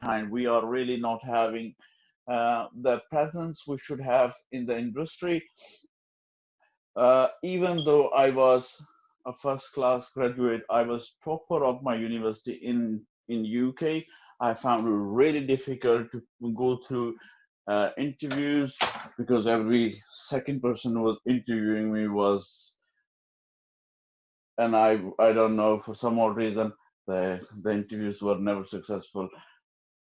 behind. We are really not having the presence we should have in the industry. Even though I was a first class graduate, I was topper of my university in UK. I found it really difficult to go through interviews because every second person who was interviewing me was, and I don't know, for some odd reason the interviews were never successful.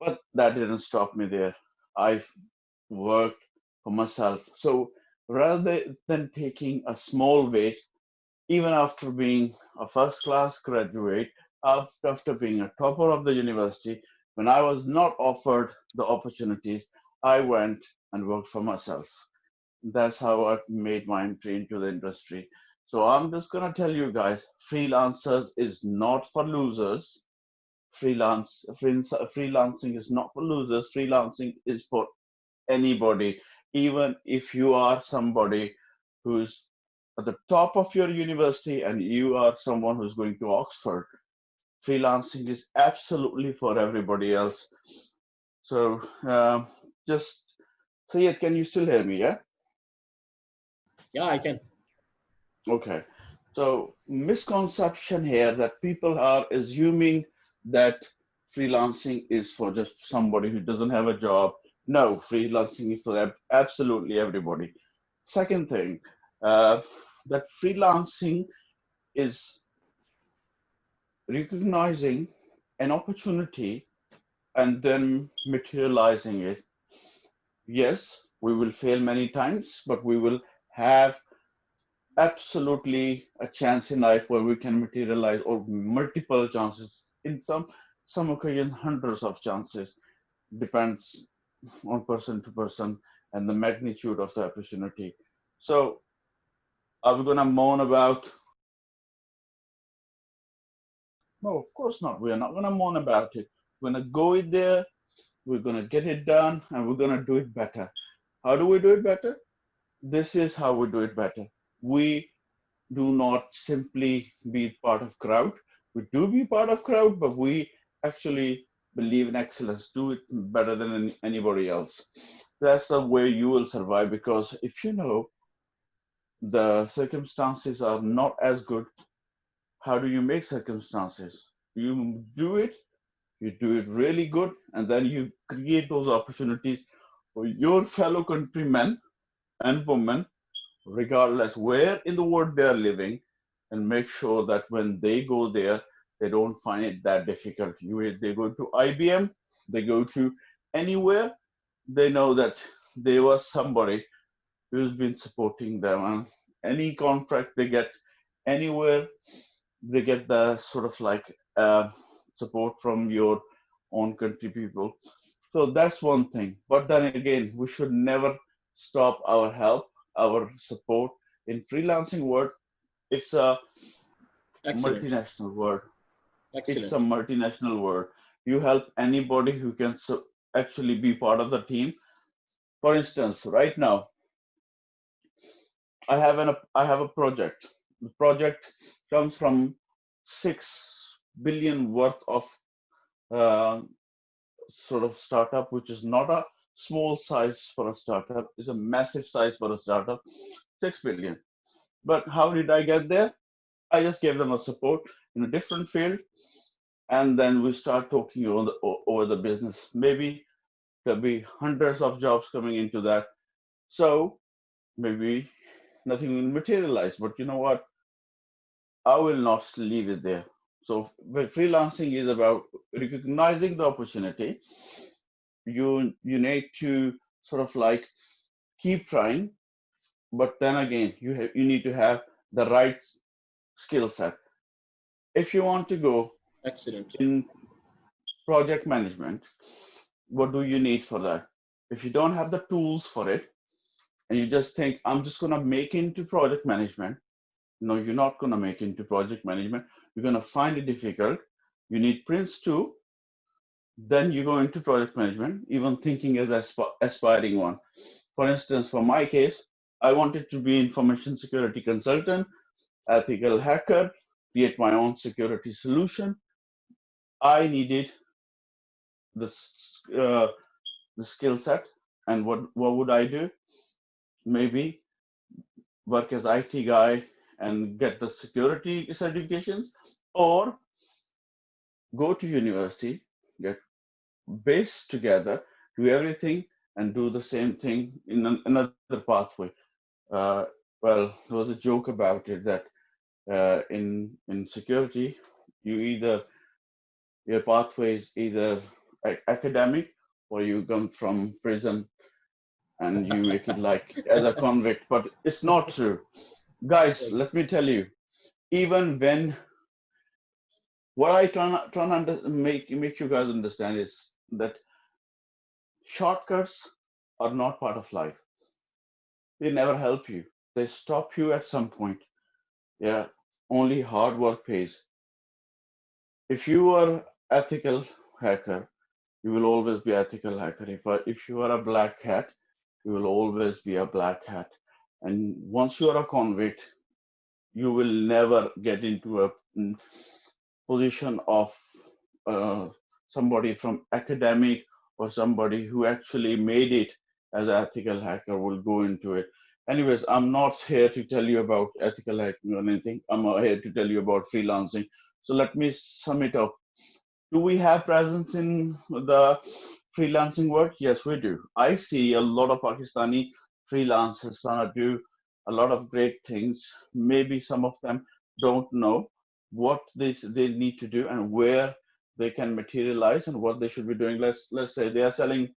But that didn't stop me there. I worked for myself. So rather than taking a small wage, even after being a first class graduate, after being a topper of the university, when I was not offered the opportunities, I went and worked for myself. That's how I made my entry into the industry. So I'm just gonna tell you guys, freelancers is not for losers. Freelancing is not for losers. Freelancing is for anybody, even if you are somebody who's at the top of your university and you are someone who's going to Oxford. Freelancing is absolutely for everybody else. So just so yeah, can you still hear me? Yeah. Yeah, I can. Okay. So misconception here that people are assuming that freelancing is for just somebody who doesn't have a job. No, freelancing is for absolutely everybody. Second thing, uh, that freelancing is recognizing an opportunity and then materializing it. Yes, we will fail many times, but we will have absolutely a chance in life where we can materialize, or multiple chances. In some occasion, hundreds of chances. Depends on person to person and the magnitude of the opportunity. So are we gonna moan about? No, of course not. We are not gonna moan about it. We're gonna go in there. We're gonna get it done, and we're gonna do it better. How do we do it better? This is how we do it better. We do not simply be part of crowd. We do be part of crowd, but we actually believe in excellence, do it better than anybody else. That's the way you will survive, because if you know the circumstances are not as good, how do you make circumstances? You do it really good, and then you create those opportunities for your fellow countrymen and women, regardless where in the world they are living, and make sure that when they go there, they don't find it that difficult. They go to IBM, they go to anywhere, they know that there was somebody who's been supporting them, and any contract they get anywhere, they get the sort of like support from your own country people. So that's one thing. But then again, we should never stop our help, our support. In freelancing world, it's a Excellent. multinational world. It's a Excellent. multinational world. You help anybody who can actually be part of the team. For instance, right now, I have a project. The project comes from 6 billion worth of uh, sort of startup, which is not a small size for a startup, is a massive size for a startup, 6 billion. But how did I get there? I just gave them a support in a different field, and then we start talking over the business. Maybe there'll be hundreds of jobs coming into that. So maybe nothing will materialize. But you know what? I will not leave it there. So freelancing is about recognizing the opportunity. You need to sort of like keep trying, but then again, you need to have the right skill set. If you want to go Excellent. in project management, what do you need for that? If you don't have the tools for it, and you just think, I'm just gonna make into project management, no, you're not gonna make into project management. You're gonna find it difficult. You need Prince 2, then you go into project management, even thinking as aspiring one. For instance, for my case, I wanted to be information security consultant, ethical hacker, create my own security solution. I needed the the skill set, and what would I do? Maybe work as IT guy and get the security certifications, or go to university, get base together, do everything, and do the same thing in another pathway. Uh, well, there was a joke about it that in security, you either your pathway is either academic, or you come from prison and you make it like as a convict. But it's not true, guys. Right. Let me tell you. Even when what I trying to make you guys understand is that shortcuts are not part of life. They never help you. They stop you at some point. Yeah, only hard work pays. If you are ethical hacker, you will always be ethical hacker. If you are a black hat, you will always be a black hat. And once you are a convict, you will never get into a position of uh, somebody from academic or somebody who actually made it as an ethical hacker will go into it. Anyways, I'm not here to tell you about ethical hacking or anything. I'm here to tell you about freelancing. So let me sum it up. Do we have presence in the freelancing world? Yes, we do. I see a lot of Pakistani freelancers trying to do a lot of great things. Maybe some of them don't know what they need to do and where they can materialize and what they should be doing. Let's say they are selling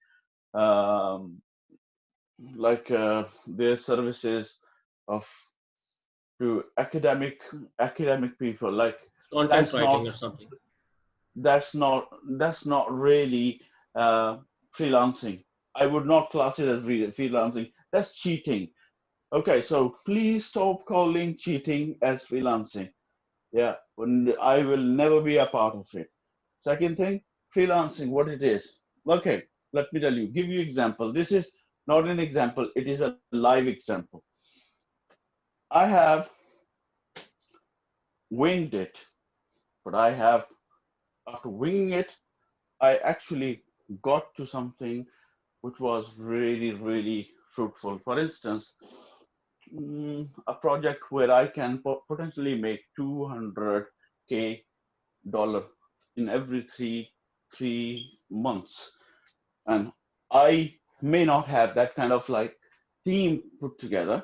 um, their services of to academic people. Like Content that's writing not or something. that's not really uh, freelancing. I would not class it as freelancing. That's cheating. Okay, so please stop calling cheating as freelancing. Yeah, I will never be a part of it. Second thing, freelancing, what it is. Okay, let me tell you, give you example. This is not an example, it is a live example. I have winged it, but I have, after winging it, I actually got to something which was really, really fruitful. For instance, a project where I can potentially make 200K dollar in every three months, and I may not have that kind of like team put together.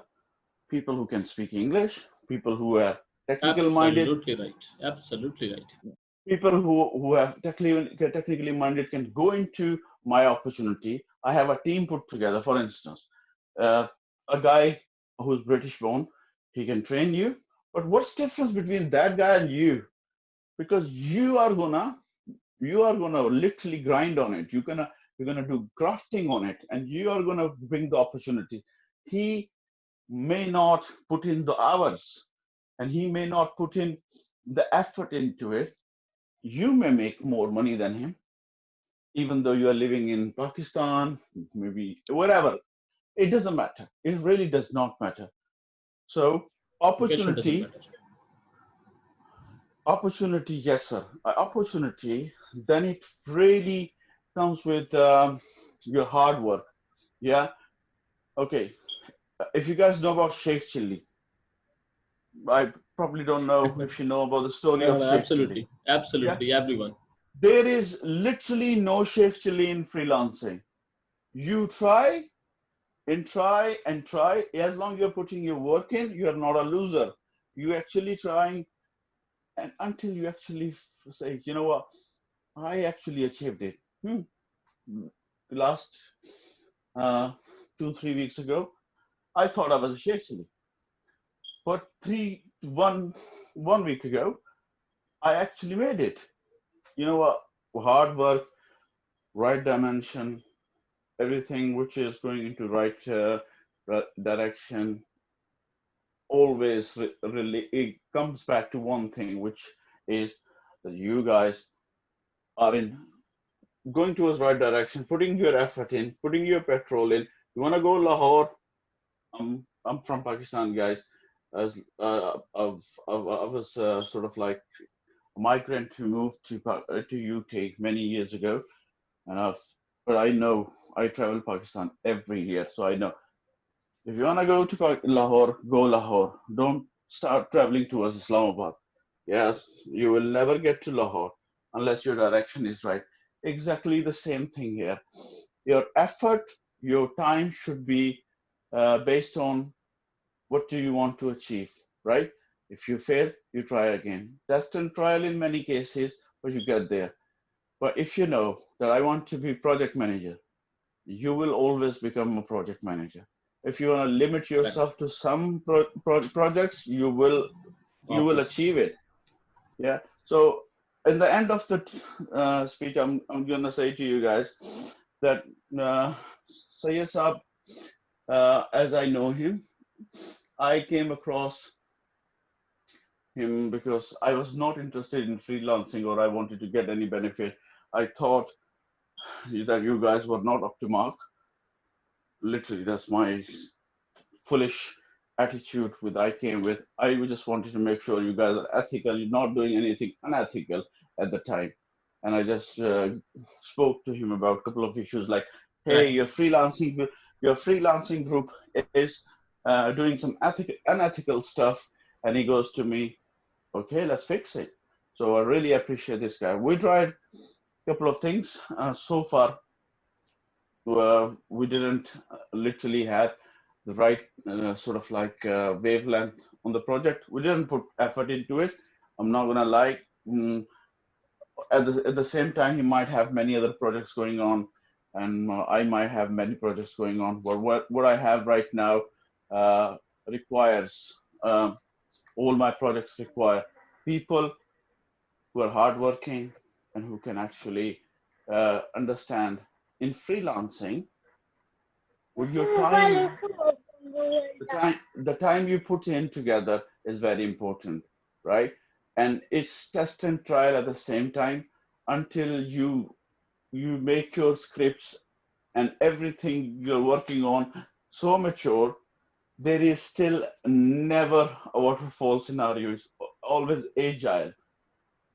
People who can speak English, people who are technical minded, Absolutely right. Absolutely right. people who have technically minded can go into my opportunity. I have a team put together. For instance, uh, a guy who's British born, he can train you. But what's difference between that guy and you? Because you are gonna literally grind on it. You're gonna do grafting on it, and you are gonna bring the opportunity. He may not put in the hours, and he may not put in the effort into it. You may make more money than him, even though you are living in Pakistan, maybe wherever. It doesn't matter. It really does not matter. So Location doesn't opportunity, matter. opportunity, yes, sir. Opportunity. Then it really comes with your hard work. Yeah. Okay. If you guys know about Sheikh Chili, I probably don't know if you know about the story No, of no, Sheikh Chili. absolutely. Yeah. Absolutely. Everyone. There is literally no Sheikh Chili in freelancing. You try. As long as you're putting your work in, you are not a loser. You actually trying, and until you actually say, you know what, I actually achieved it. Last uh, 2 3 weeks ago, I thought I was a actually, but 1 week ago, I actually made it. You know what? Hard work, right dimension, everything which is going into right direction always really it comes back to one thing, which is that you guys are in going towards right direction, putting your effort in, putting your petrol in. You want to go Lahore? I'm from Pakistan, guys. As I was sort of like a migrant who moved to UK many years ago. And but I know I travel Pakistan every year, so I know if you wanna go to Lahore, go Lahore. Don't start traveling towards Islamabad. Yes, you will never get to Lahore unless your direction is right. Exactly the same thing here. Your effort, your time should be based on what do you want to achieve, right? If you fail, you try again. Test and trial in many cases, but you get there. But if you know that I want to be project manager, you will always become a project manager. If you want to limit Correct. yourself to some projects, you will Obvious. achieve it. Yeah. So in the end of the speech, I'm gonna say to you guys that Sayyid Saab, as I know him, I came across him because I was not interested in freelancing or I wanted to get any benefit. I thought that you guys were not up to mark. Literally, that's my foolish attitude with I came with. I just wanted to make sure you guys are ethical. You're not doing anything unethical at the time. And I just spoke to him about a couple of issues like, hey, Correct. your freelancing group is doing some unethical stuff. And he goes to me, okay, let's fix it. So I really appreciate this guy. We tried a couple of things so far. We didn't literally have the right sort of like wavelength on the project. We didn't put effort into it. I'm not gonna lie. At the same time, he might have many other projects going on, and I might have many projects going on. But what I have right now requires all my projects require people who are hardworking and who can actually understand in freelancing with your time the time you put in together is very important, right? And it's test and trial at the same time until you make your scripts and everything you're working on so mature. There is still never a waterfall scenario. It's always agile.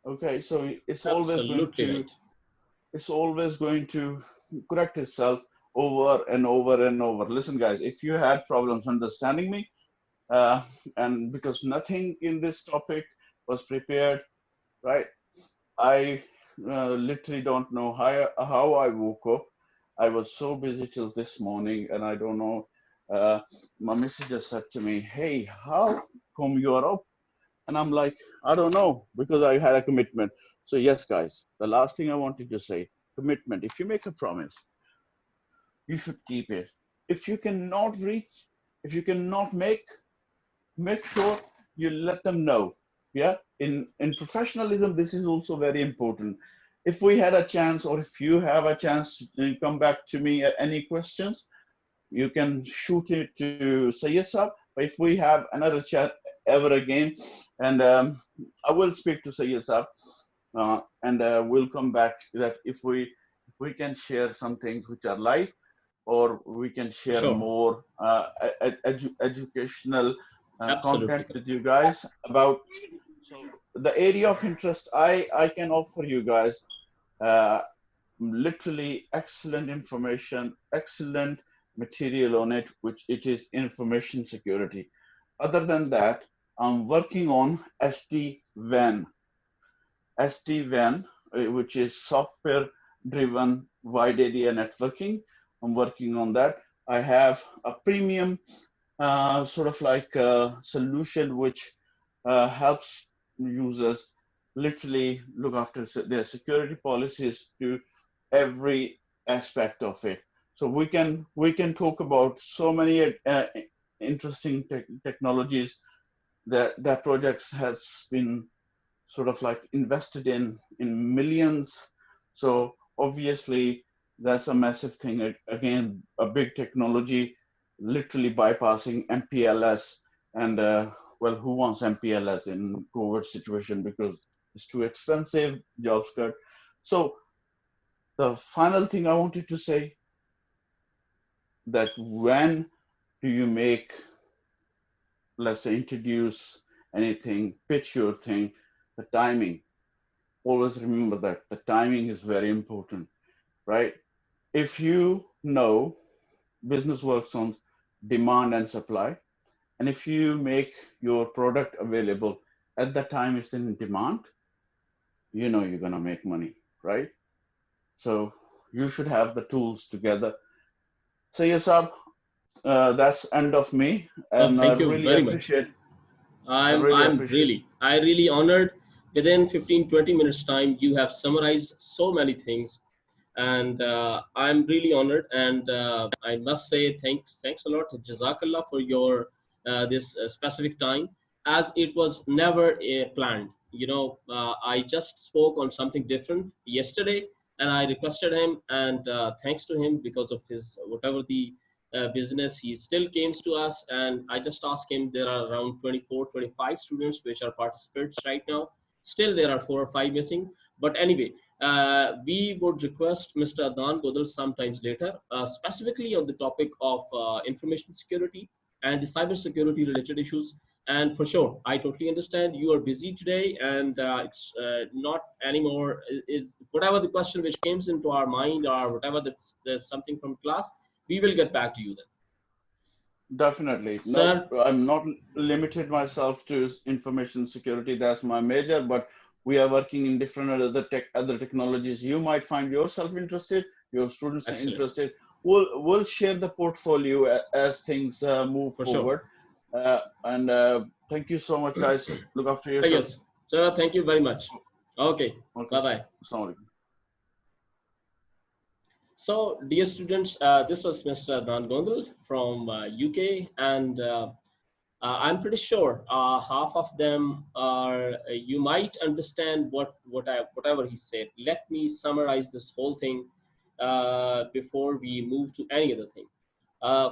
Okay, so Absolutely right. it's always going to correct itself over and over and over. Listen, guys, if you had problems understanding me, uh, and because nothing in this topic was prepared, right? I literally don't know how I woke up. I was so busy till this morning, and I don't know. Uh, my missus just said to me, "Hey, how come you are up?" And I'm like, "I don't know because I had a commitment." So yes, guys, the last thing I wanted to say: commitment. If you make a promise, you should keep it. If you cannot reach, if you cannot make sure you let them know. Yeah, in professionalism this is also very important. If we had a chance or if you have a chance to come back to me at any questions, you can shoot it to Sayyid Saab. But if we have another chat ever again, and I will speak to Sayyid Saab, and we'll come back that if we can share some things which are live, or we can share Sure. more educational Absolutely content with correct. you guys about so the area of interest I can offer you guys uh, literally excellent information, excellent material on it, which it is information security. Other than that, I'm working on SD-WAN, which is software driven wide area networking. I'm working on that. I have a premium sort of like a solution which helps users literally look after their security policies to every aspect of it. So we can talk about so many interesting technologies that projects has been sort of like invested in millions. So obviously that's a massive thing. Again, a big technology, literally bypassing MPLS. And well, who wants MPLS in COVID situation because it's too expensive, jobs cut. So the final thing I wanted to say that when do you make, let's say, introduce anything, pitch your thing, the timing. Always remember that the timing is very important. right? If you know business works on demand and supply, and if you make your product available at the time it's in demand, you know you're gonna make money, right? So you should have the tools together. So yes, that's end of me, Oh, and thank you very much. I really I'm appreciate. I really honored. Within 15-20 minutes time, you have summarized so many things, and I'm really honored. And I must say thanks a lot, Jazakallah, for your this specific time, as it was never planned. I just spoke on something different yesterday, and I requested him, and thanks to him, because of his whatever the business, he still came to us, and I just asked him. There are around 24, 25 students which are participants right now. Still there are 4 or 5 missing, but anyway, we would request Mr. Adnan Gondal sometimes later, specifically on the topic of information security and the cyber security related issues. And for sure, I totally understand you are busy today, and it's not anymore. Is whatever the question which comes into our mind, or whatever there's something from class, we will get back to you then, Definitely. No, sir. I'm not limited myself to information security. That's my major, but we are working in different other technologies. You might find yourself interested, your students are Excellent, interested. We'll share the portfolio as things move for sure. forward. And thank you so much, guys. Look after yourself. Yes, sir. Thank you very much. Okay, Okay. bye bye. Assalamu alaikum. So, dear students, this was Mr. Adnan Gondal from UK, and I'm pretty sure half of them are. You might understand whatever he said. Let me summarize this whole thing before we move to any other thing.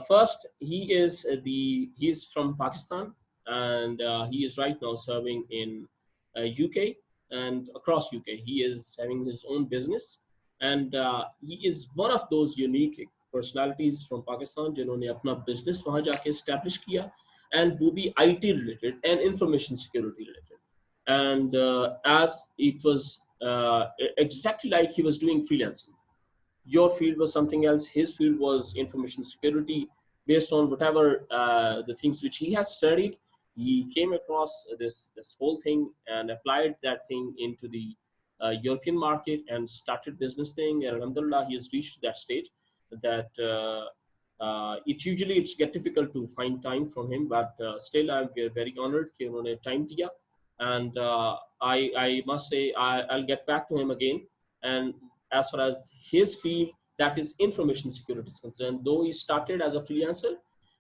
First, he's from Pakistan, and he is right now serving in UK and across UK. He is having his own business, and he is one of those unique personalities from Pakistan जिन्होंने अपना business वहाँ जाके establish किया, and वो भी IT related and information security related. And as it was exactly like he was doing freelancing. Your field was something else, his field was information security. Based on whatever the things which he has studied, he came across this whole thing and applied that thing into the European market and started business thing. And alhamdulillah, he has reached that stage that it's get difficult to find time from him, but still I'm very honored कि उन्होंने time दिया. And I must say I'll get back to him again. And as far as his field, that is information security is concerned, though he started as a freelancer,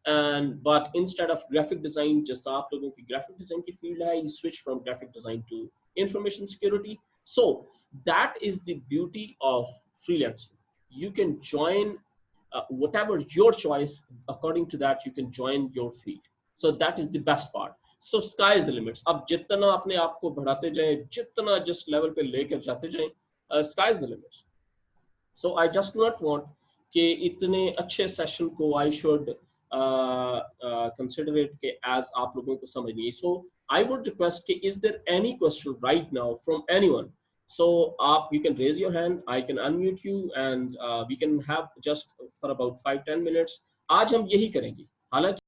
and but instead of graphic design, just आप लोगों की graphic design की field है, he switched from graphic design to information security. So that is the beauty of freelancing. You can join whatever your choice. According to that, you can join your field. So that is the best part. So sky is the limits. अब जितना अपने आप को बढ़ाते जाएं, जितना जिस level पे लेकर जाते जाएं, sky is the limits. So I just do not want कि इतने अच्छे सेशन को I should consider it कि as आप लोगों को समझनी है. So I would request कि is there any question right now from anyone? So you can raise your hand, I can unmute you, and we can have just for about 5-10 minutes. आज हम यही करेंगे. हालांकि